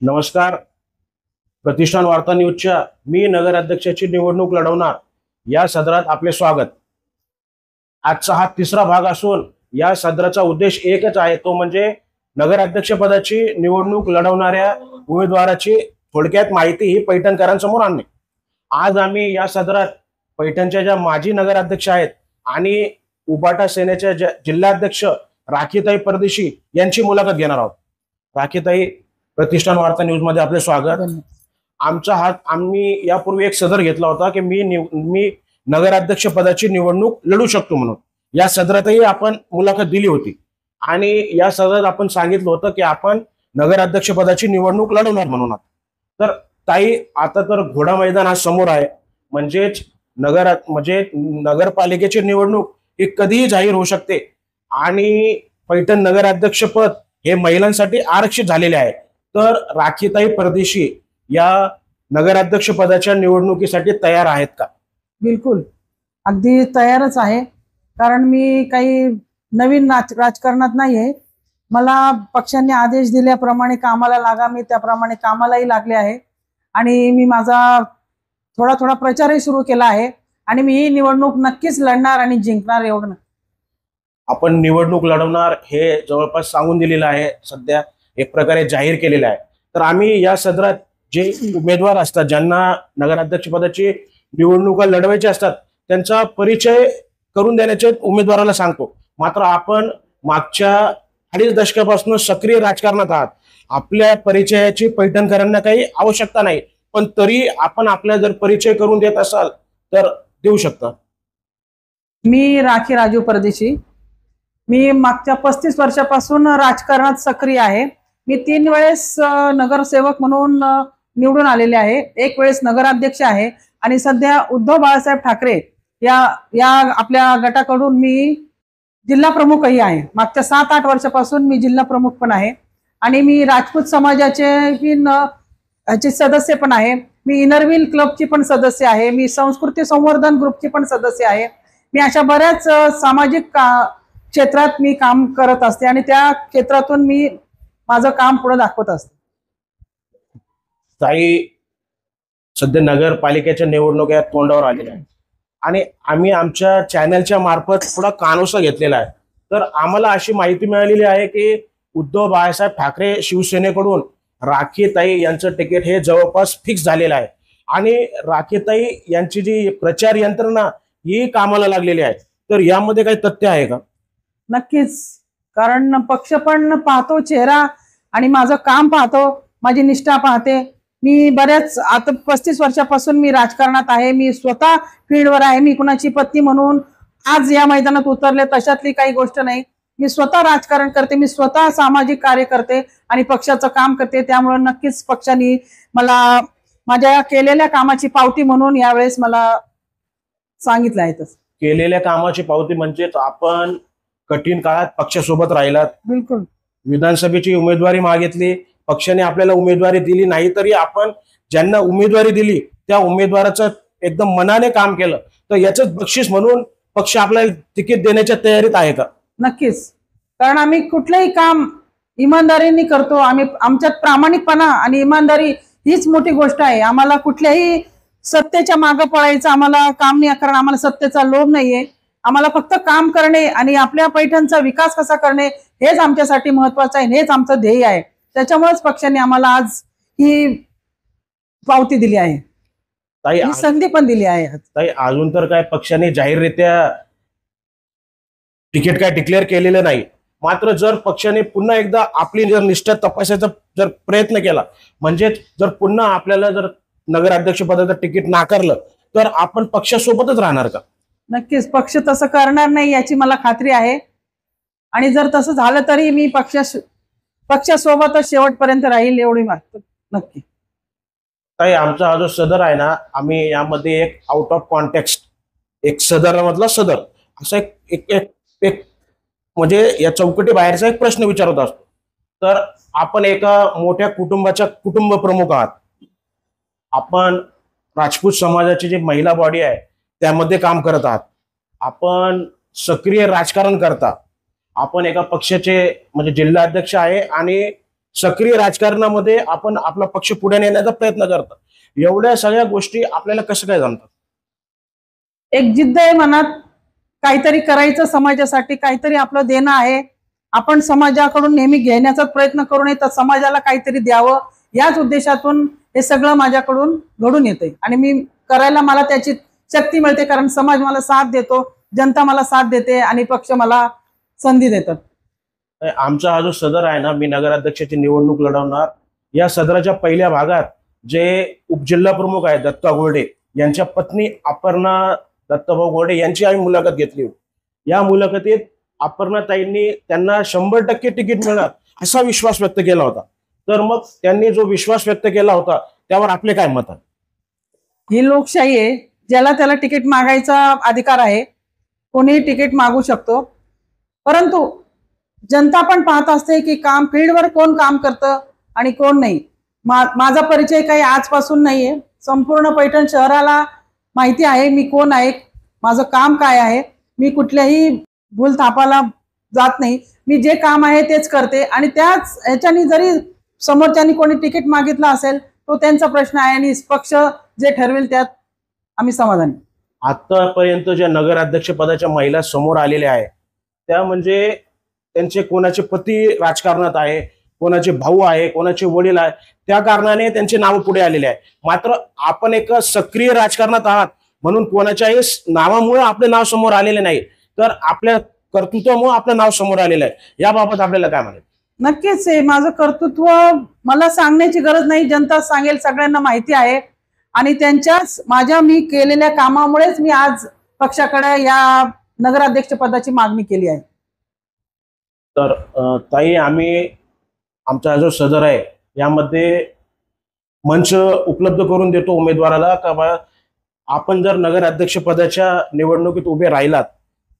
नमस्कार. प्रतिष्ठान वार्ता न्यूजच्या मी नगराध्यक्षाची निवडणूक लढवणार या सदरात आपले स्वागत. आजचा हा तिसरा भाग असून या सदराचा उद्देश एकच आहे, तो म्हणजे नगराध्यक्ष पदाची निवडणूक लढवणाऱ्या उमेदवाराची थोडक्यात माहिती ही पैठणकरांसमोर आणणे. आज आम्ही या सदरात पैठणच्या ज्या माजी नगराध्यक्ष आहेत आणि उबाटा सेनेच्या जिल्हाध्यक्ष राखीताई परदेशी यांची मुलाखत घेणार आहोत. राखीताई, प्रतिष्ठान वार्ता न्यूज मध्ये आपले स्वागत. आम्ही यापूर्वी एक सदर घेतला होता की मी नगराध्यक्ष पदाची निवडणूक लढू शकतो म्हणून. या सदरातही आपण मुलाखत दिली होती आणि या सदरात आपण सांगितलं होतं की आपण नगराध्यक्ष पदाची निवडणूक लढवणार म्हणून. तर ताई, आता तर घोडा मैदान आज समोर आहे, म्हणजेच नगरपालिकेची निवडणूक ही कधीही जाहीर होऊ शकते आणि पैठण नगराध्यक्ष पद हे महिलांसाठी आरक्षित झालेले आहे. तर राखीताई परदेशी या नगराध्यक्ष पदाच्या निवडणुकीसाठी तयार आहेत का? बिलकुल, अगदी तयारच आहे. कारण मी काही नवीन राजकारणात नाहीये. मला पक्षांनी आदेश दिल्याप्रमाणे कामाला लागा, मी त्याप्रमाणे कामालाही लागले आहे आणि मी माझा थोडा थोडा प्रचारही सुरू केला आहे आणि मी ही निवडणूक नक्कीच लढणार आणि जिंकणार. एवढं आपण निवडणूक लढवणार हे जवळपास सांगून दिलेलं आहे, सध्या एक प्रकारे जाहीर केलेलं आहे. तर आम्ही या सदरात जे उमेदवार असतात, ज्यांना नगराध्यक्ष पदाची निवडणुका लढवायची असतात, त्यांचा परिचय करून देण्याचे उमेदवाराला सांगतो. मात्र आपण मागच्या 2.5 दशकापासून सक्रिय राजकारणात आहात. आपल्या परिचयाची पैठणकरांना काही आवश्यकता नाही, पण तरी आपण आपला जर परिचय करून देत असाल तर देऊ शकता. मी राखी राजू परदेशी. मी मागच्या 35 वर्षापासून राजकारणात सक्रिय आहे. मी 3 वेळेस नगरसेवक म्हणून निवडून आलेले आहे, 1 वेळेस नगराध्यक्ष आहे आणि सध्या उद्धव बाळासाहेब ठाकरे या आपल्या गटाकडून मी जिल्हा प्रमुखही आहे. मागच्या 7-8 वर्षापासून मी जिल्हा प्रमुख पण आहे आणि मी राजपूत समाजाचे सदस्य पण आहे. मी इनरव्हील क्लबची पण सदस्य आहे. मी संस्कृती संवर्धन ग्रुपची पण सदस्य आहे. मी अशा बऱ्याच सामाजिक क्षेत्रात मी काम करत असते आणि त्या क्षेत्रातून मी माझं काम पुढे दाखवत असते. ताई, सध्या नगरपालिकेच्या निवडणुका तोंडावर आलेल्या आहेत आणि आम्ही आमच्या चॅनलच्या मार्फत थोडा कानोसा घेतलेला आहे. तर आम्हाला अशी माहिती मिळालेली आहे की उद्धव बाळासाहेब ठाकरे शिवसेनेकडून राखीताई यांचं तिकीट हे जवळपास फिक्स झालेलं आहे आणि राखीताई यांची जी प्रचार यंत्रणा ही कामाला लागलेली आहे. तर यामध्ये काही तथ्य आहे का? नक्कीच, कारण पक्ष पण पाहतो, चेहरा आणि माझं काम पाहतो, माझी निष्ठा पाहते. मी बऱ्याच आता 35 वर्षापासून मी राजकारणात आहे. मी स्वतः फील्डवर आहे. मी कुणाची पत्नी म्हणून आज या मैदानात उतरले तशातली काही गोष्ट नाही. मी स्वतः राजकारण करते, मी स्वतः सामाजिक कार्य करते आणि पक्षाचं काम करते. त्यामुळे नक्कीच पक्षाने मला माझ्या केलेल्या कामाची पावती म्हणून यावेळेस मला सांगितलं आहे. तसं केलेल्या कामाची पावती म्हणजेच आपण कठीण काळात पक्षासोबत राहिलात. बिलकुल. विधानसभेची उमेदवारी मागितली, पक्षाने आपल्याला उमेदवारी दिली नाही, तरी आपण ज्यांना उमेदवारी दिली त्या उमेदवाराचं एकदम मनाने काम केलं, तर याचंच बक्षीस म्हणून पक्ष आपल्याला तिकीट देण्याच्या तयारीत आहे का? नक्कीच, कारण आम्ही कुठलंही काम इमानदारीने करतो. आमच्यात प्रामाणिकपणा आणि इमानदारी हीच मोठी गोष्ट आहे. आम्हाला कुठल्याही सत्तेच्या मागे पळायचं आम्हाला काम नाही, कारण आम्हाला सत्तेचा लोभ नाहीये. आम्हाला फक्त काम करणे आणि आपल्या पैठणचा विकास कसा करणे हेच आमच्यासाठी महत्वाचं आहे, हेच आमचं ध्येय आहे. त्याच्यामुळेच पक्षाने आम्हाला आज ही पावती दिली आहे, ही संधी पण दिली आहे. ताई, अजून तर काय पक्षाने जाहीररित्या तिकीट काय डिक्लेअर केलेलं नाही. मात्र जर पक्षाने पुन्हा एकदा आपली जर निष्ठा तपासायचा जर प्रयत्न केला, म्हणजे जर पुन्हा आपल्याला जर नगराध्यक्ष पदाचं तिकीट नाकारलं तर आपण पक्षासोबतच राहणार का? नक्कीच, पक्ष तसं करणार नाही याची मला खात्री आहे आणि जर तसं झालं तरी मी पक्षासोबतच शेवटपर्यंत राहील, एवढी नक्की. ताई, आमचा हा जो सदर आहे ना, आम्ही यामध्ये एक आउट ऑफ कॉन्टेक्स्ट, एक सदरामधला सदर असा एक म्हणजे या चौकटी बाहेरचा एक प्रश्न विचारत असतो. तर आपण एका मोठ्या कुटुंबाच्या कुटुंब प्रमुख आहात. आपण राजपूत समाजाची जी महिला बॉडी आहे त्यामध्ये काम करत आहात. आपण सक्रिय राजकारण करता. आपण एका पक्षाचे म्हणजे जिल्हाध्यक्ष आहे आणि सक्रिय राजकारणामध्ये आपण आपला पक्ष पुढे नेण्याचा प्रयत्न करतात. एवढ्या सगळ्या गोष्टी आपल्याला कसं काय जमतात? एक जिद्द आहे मनात, काहीतरी करायचं समाजासाठी, काहीतरी आपलं देणं आहे. आपण समाजाकडून नेहमी घेण्याचा प्रयत्न करू नये तर समाजाला काहीतरी द्यावं, याच उद्देशातून हे सगळं माझ्याकडून घडून येते आणि मी करायला मला त्याची शक्ती मिळते, कारण समाज मला साथ देतो, जनता मला साथ देते आणि पक्ष मला संधी देतात. आमचा हा जो सदर आहे ना, मी नगराध्यक्षाची निवडणूक लढवणार, या सदराच्या पहिल्या भागात जे उपजिल्हा प्रमुख आहेत दत्ता गोरडे यांच्या पत्नी अपर्णा दत्ताभाऊ गोरडे यांची आम्ही मुलाखत घेतली होती. या मुलाखतीत अपर्णाताईंनी त्यांना 100% तिकीट मिळणार असा विश्वास व्यक्त केला होता. तर मग त्यांनी जो विश्वास व्यक्त केला होता त्यावर आपले काय मत आहे? ही लोकशाही आहे, ज्याला त्याला तिकीट मागायचा अधिकार आहे, कोणीही तिकीट मागू शकतो. परंतु जनता पण पाहत असते की काम फील्डवर कोण काम करतं आणि कोण नाही. माझा परिचय काही आजपासून नाहीये, संपूर्ण पैठण शहराला माहिती आहे मी कोण आहे, माझं काम काय आहे. मी कुठल्याही भूलथापाला जात नाही, मी जे काम आहे तेच करते आणि त्याच ह्याच्यानी जरी समोरच्यानी कोणी तिकीट मागितलं असेल तो त्यांचा प्रश्न आहे आणि पक्ष जे ठरवेल त्यात आम्ही समाधानी. आतापर्यंत ज्या नगराध्यक्ष पदाच्या महिला समोर आलेल्या आहेत त्या म्हणजे त्यांचे कोणाचे पती राजकारणात आहे, कोणाचे भाऊ आहे, कोणाचे वडील आहे, त्या कारणाने त्यांचे नाव पुढे आलेले आहे. मात्र आपण एका सक्रिय राजकारणात आहात म्हणून कोणाच्याही नावामुळे आपले नाव समोर आलेले नाही, तर आपल्या कर्तृत्वामुळे आपलं नाव समोर आलेलं आहे. याबाबत आपल्याला काय म्हणायचं? नक्कीच आहे, माझं कर्तृत्व मला सांगण्याची गरज नाही, जनता सांगेल, सगळ्यांना माहिती आहे आणि त्यांच्याच माझ्या मी केलेल्या कामामुळेच मी आज पक्षाकडे या नगराध्यक्ष पदाची मागणी केली आहे. तर ताई, आम्ही आमचा जो सदर आहे यामध्ये मंच उपलब्ध करून देतो उमेदवाराला का बा आपण जर नगराध्यक्ष पदाच्या निवडणुकीत उभे राहिलात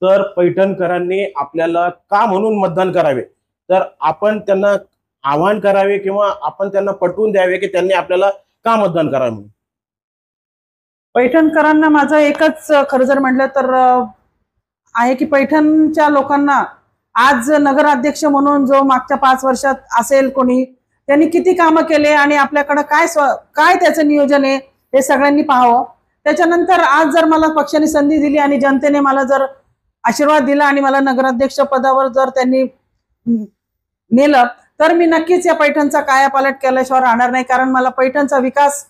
तर पैठणकरांनी आपल्याला का म्हणून मतदान करावे, तर आपण त्यांना आवाहन करावे किंवा आपण त्यांना पटवून द्यावे की त्यांनी आपल्याला का मतदान करावे म्हणून. पैठणकरांना माझं एकच खरं जर म्हटलं तर आहे की पैठणच्या लोकांना आज नगराध्यक्ष म्हणून जो मागच्या 5 वर्षात असेल कोणी, त्यांनी किती कामं केले आणि आपल्याकडे काय त्याचं नियोजन आहे हे सगळ्यांनी पाहावं. त्याच्यानंतर आज जर मला पक्षाने संधी दिली आणि जनतेने मला जर आशीर्वाद दिला आणि मला नगराध्यक्ष पदावर जर त्यांनी नेलं तर मी नक्कीच या पैठणचा कायापालट केल्याशिवाय राहणार नाही, कारण मला पैठणचा विकास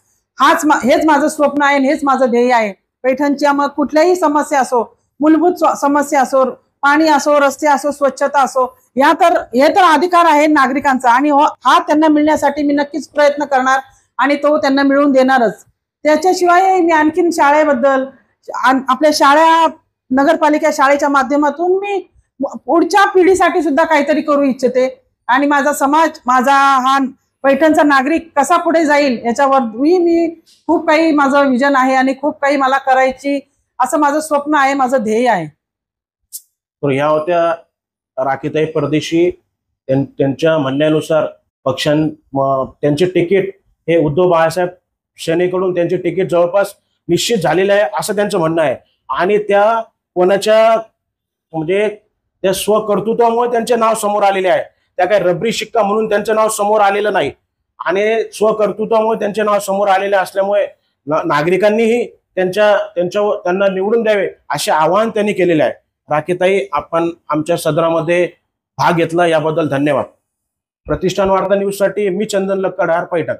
हेच माझं स्वप्न आहे आणि हेच माझं ध्येय आहे. पैठणच्या मग कुठल्याही समस्या असो, मूलभूत समस्या असो, पाणी असो, रस्ते असो, स्वच्छता असो, हे तर अधिकार आहे नागरिकांचा आणि हा त्यांना मिळण्यासाठी मी नक्कीच प्रयत्न करणार आणि तो त्यांना मिळवून देणारच. त्याच्याशिवाय मी आणखीन शाळेबद्दल, आपल्या शाळा, नगरपालिका शाळेच्या माध्यमातून मी पुढच्या पिढीसाठी सुद्धा काहीतरी करू इच्छिते आणि माझा समाज, माझा हा पैठणचा नागरिक कसा पुढे जाईल याच्यावर मी खूप काही माझं विजन आहे आणि खूप काही मला करायची असं माझं स्वप्न आहे, माझं ध्येय आहे. तर ह्या होत्या राखीताई परदेशी. त्यांच्या म्हणण्यानुसार त्यांचे तिकीट हे उद्धव बाळासाहेब सेनेकडून त्यांचे तिकीट जवळपास निश्चित झालेले आहे असं त्यांचं म्हणणं आहे आणि त्या कोणाच्या म्हणजे त्या स्वकर्तृत्वामुळे त्यांचे नाव समोर आलेले आहे. त्या काही रबरी शिक्का म्हणून त्यांचं नाव समोर आलेलं नाही आणि स्वकर्तृत्वामुळे त्यांचे नाव समोर आलेले असल्यामुळे नागरिकांनीही त्यांना निवडून द्यावे असे आवाहन त्यांनी केलेले आहे. राखीताई, आपण आमच्या सदरामध्ये भाग घेतला याबद्दल धन्यवाद. प्रतिष्ठान वार्ता न्यूज साठी मी चंदन लक्कड, पैठण.